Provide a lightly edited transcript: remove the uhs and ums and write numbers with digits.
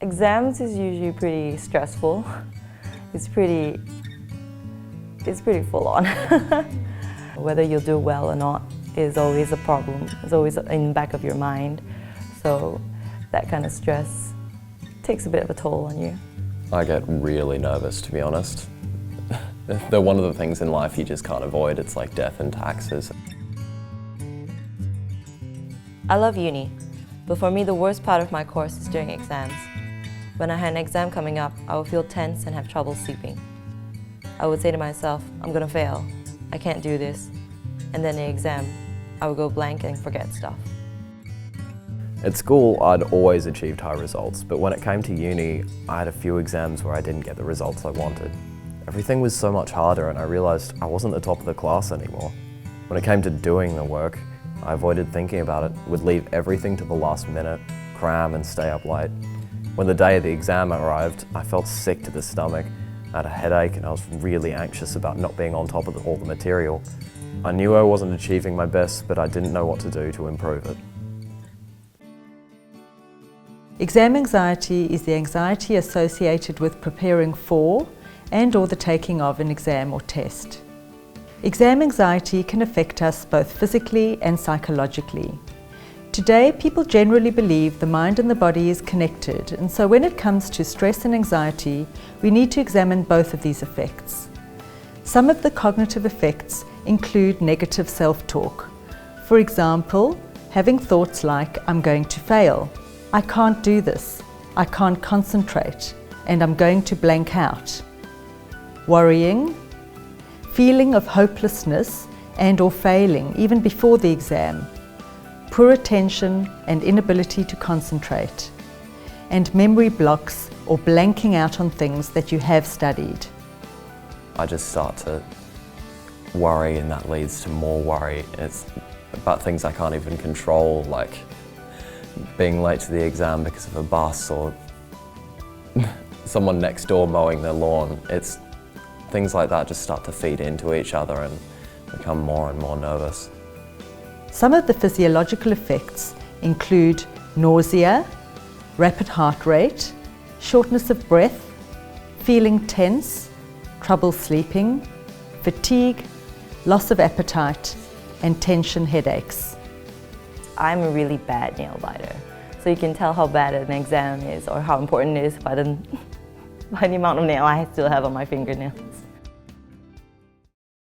Exams is usually pretty stressful. It's pretty full on. Whether you'll do well or not is always a problem. It's always in the back of your mind. So that kind of stress takes a bit of a toll on you. I get really nervous, to be honest. They're one of the things in life you just can't avoid. It's like death and taxes. I love uni, but for me the worst part of my course is during exams. When I had an exam coming up, I would feel tense and have trouble sleeping. I would say to myself, I'm gonna fail, I can't do this. And then in the exam, I would go blank and forget stuff. At school, I'd always achieved high results, but when it came to uni, I had a few exams where I didn't get the results I wanted. Everything was so much harder and I realised I wasn't the top of the class anymore. When it came to doing the work, I avoided thinking about it, would leave everything to the last minute, cram and stay up late. When the day of the exam arrived, I felt sick to the stomach, I had a headache and I was really anxious about not being on top of all the material. I knew I wasn't achieving my best, but I didn't know what to do to improve it. Exam anxiety is the anxiety associated with preparing for and/or the taking of an exam or test. Exam anxiety can affect us both physically and psychologically. Today, people generally believe the mind and the body is connected, and so when it comes to stress and anxiety, we need to examine both of these effects. Some of the cognitive effects include negative self-talk. For example, having thoughts like, I'm going to fail, I can't do this, I can't concentrate, and I'm going to blank out. Worrying, feeling of hopelessness and/or failing even before the exam, poor attention and inability to concentrate, and memory blocks or blanking out on things that you have studied. I just start to worry and that leads to more worry. It's about things I can't even control, like being late to the exam because of a bus or someone next door mowing their lawn. It's things like that just start to feed into each other and become more and more nervous. Some of the physiological effects include nausea, rapid heart rate, shortness of breath, feeling tense, trouble sleeping, fatigue, loss of appetite, and tension headaches. I'm a really bad nail biter, so you can tell how bad an exam is or how important it is by the amount of nail I still have on my fingernail.